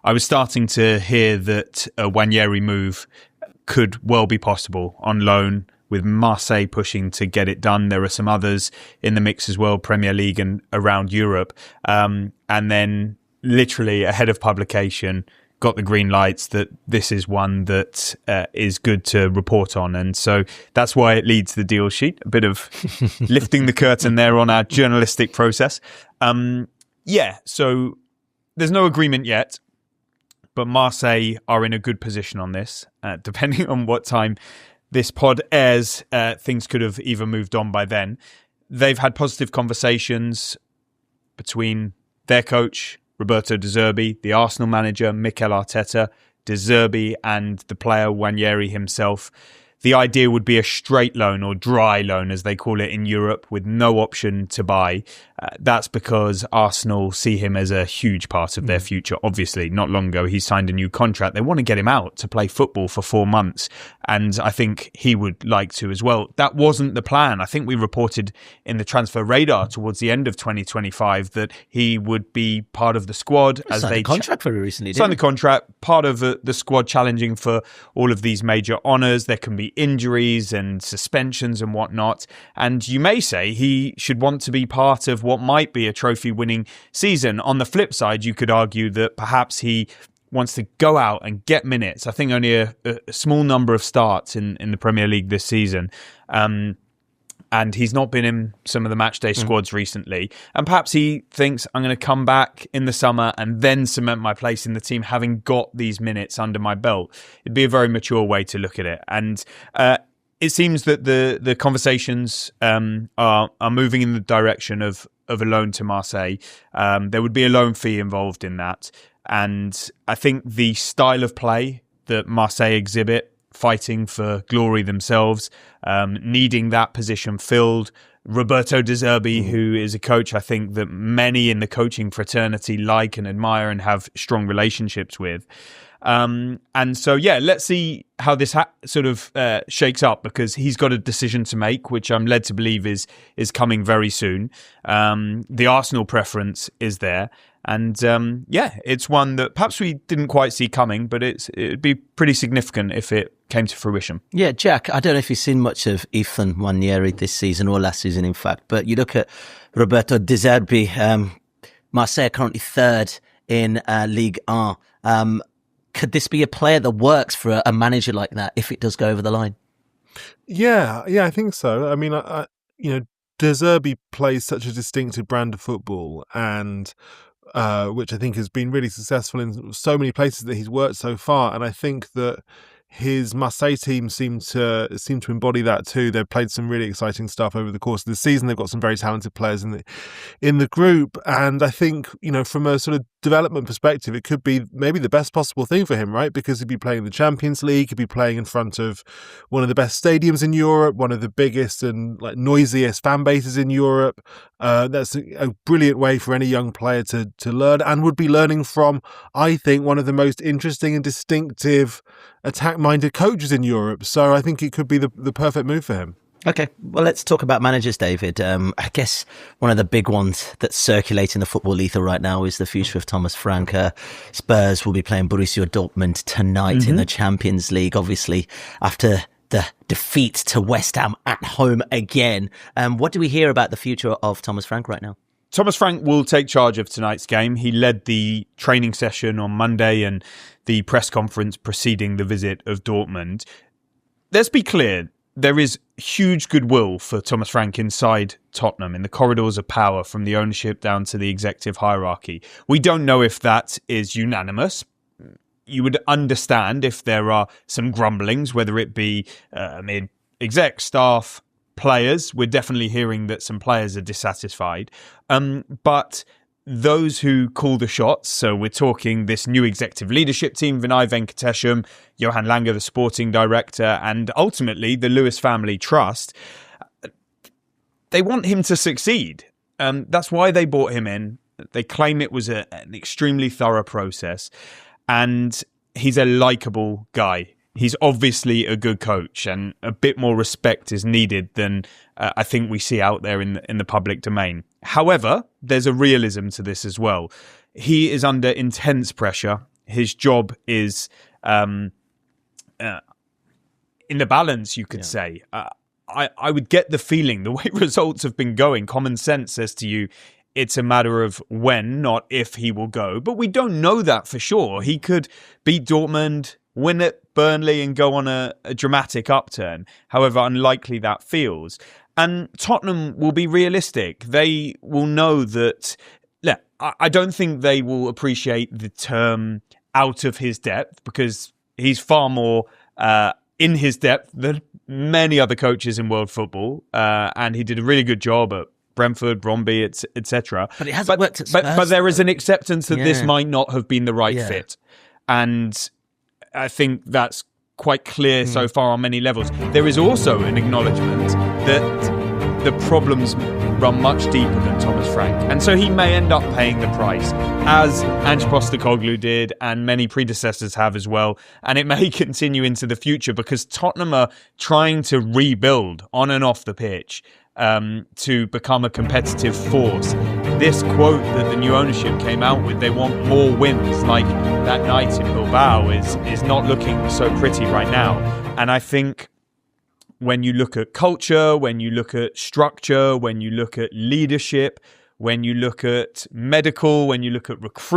I was starting to hear that a Nwaneri move could well be possible on loan, with Marseille pushing to get it done. There are some others in the mix as well, Premier League and around Europe. And then literally ahead of publication, got the green lights that this is one that is good to report on. And so that's why it leads the deal sheet. A bit of lifting the curtain there on our journalistic process. So there's no agreement yet, but Marseille are in a good position on this. Depending on what time this pod airs, things could have even moved on by then. They've had positive conversations between their coach, Roberto De Zerbi, the Arsenal manager, Mikel Arteta, De Zerbi, and the player Nwaneri himself. The idea would be a straight loan, or dry loan as they call it in Europe, with no option to buy. That's because Arsenal see him as a huge part of their future. Obviously, not long ago he signed a new contract. They want to get him out to play football for 4 months, and I think he would like to as well. That wasn't the plan. I think we reported in the transfer radar towards the end of 2025 that he would be part of the squad. As they signed the contract very recently. Signed the contract, part of the squad challenging for all of these major honours. There can be injuries and suspensions and whatnot, and you may say he should want to be part of what might be a trophy-winning season. On the flip side, you could argue that perhaps he wants to go out and get minutes. I think only a small number of starts in the Premier League this season. And he's not been in some of the matchday squads recently. And perhaps he thinks, I'm going to come back in the summer and then cement my place in the team, having got these minutes under my belt. It'd be a very mature way to look at it. And it seems that the conversations are moving in the direction of a loan to Marseille. There would be a loan fee involved in that. And I think the style of play that Marseille exhibit, fighting for glory themselves, needing that position filled. Roberto De Zerbi, who is a coach I think that many in the coaching fraternity like and admire and have strong relationships with. And so, let's see how this sort of shakes up, because he's got a decision to make, which I'm led to believe is coming very soon. The Arsenal preference is there. And it's one that perhaps we didn't quite see coming, but it'd be pretty significant if it came to fruition. Yeah, Jack, I don't know if you've seen much of Ethan Nwaneri this season or last season, in fact, but you look at Roberto De Zerbi, Marseille currently third in Ligue 1. Could this be a player that works for a manager like that if it does go over the line? Yeah, I think so. I mean, De Zerbi plays such a distinctive brand of football, and which I think has been really successful in so many places that he's worked so far. And I think that his Marseille team seem to embody that too. They've played some really exciting stuff over the course of the season. They've got some very talented players in the group, and I think from a sort of development perspective, it could be maybe the best possible thing for him, right? Because he'd be playing in the Champions League, he'd be playing in front of one of the best stadiums in Europe, one of the biggest and noisiest fan bases in Europe. That's a brilliant way for any young player to learn, and would be learning from, I think, one of the most interesting and distinctive attack-minded coaches in Europe. So I think it could be the perfect move for him. Okay, well, let's talk about managers, David. I guess one of the big ones that's circulating the football ether right now is the future of Thomas Frank. Spurs will be playing Borussia Dortmund tonight in the Champions League, obviously, after the defeat to West Ham at home again. What do we hear about the future of Thomas Frank right now? Thomas Frank will take charge of tonight's game. He led the training session on Monday and the press conference preceding the visit of Dortmund. Let's be clear, there is huge goodwill for Thomas Frank inside Tottenham, in the corridors of power, from the ownership down to the executive hierarchy. We don't know if that is unanimous. You would understand if there are some grumblings, whether it be amid exec, staff, players. We're definitely hearing that some players are dissatisfied. But those who call the shots, so we're talking this new executive leadership team, Vinay Venkatesham, Johan Langer, the sporting director, and ultimately the Lewis Family Trust, they want him to succeed. That's why they brought him in. They claim it was an extremely thorough process, and he's a likeable guy. He's obviously a good coach, and a bit more respect is needed than I think we see out there in the public domain. However, there's a realism to this as well. He is under intense pressure his job is in the balance, you could say. I would get the feeling, the way results have been going, common sense says to you, it's a matter of when, not if he will go. But we don't know that for sure. He could beat Dortmund, win at Burnley and go on a dramatic upturn. However unlikely that feels. And Tottenham will be realistic. They will know that... I don't think they will appreciate the term out of his depth, because he's far more in his depth than many other coaches in world football. And he did a really good job at Brentford, Bromby, etc. But it hasn't worked at Spurs. But there is an acceptance that this might not have been the right fit. And I think that's quite clear so far on many levels. There is also an acknowledgement that the problems run much deeper than Thomas Frank. And so he may end up paying the price, as Ange Postecoglou did and many predecessors have as well. And it may continue into the future, because Tottenham are trying to rebuild on and off the pitch to become a competitive force. This quote that the new ownership came out with, they want more wins, like that night in Bilbao, is not looking so pretty right now. And I think when you look at culture, when you look at structure, when you look at leadership, when you look at medical, when you look at recruitment,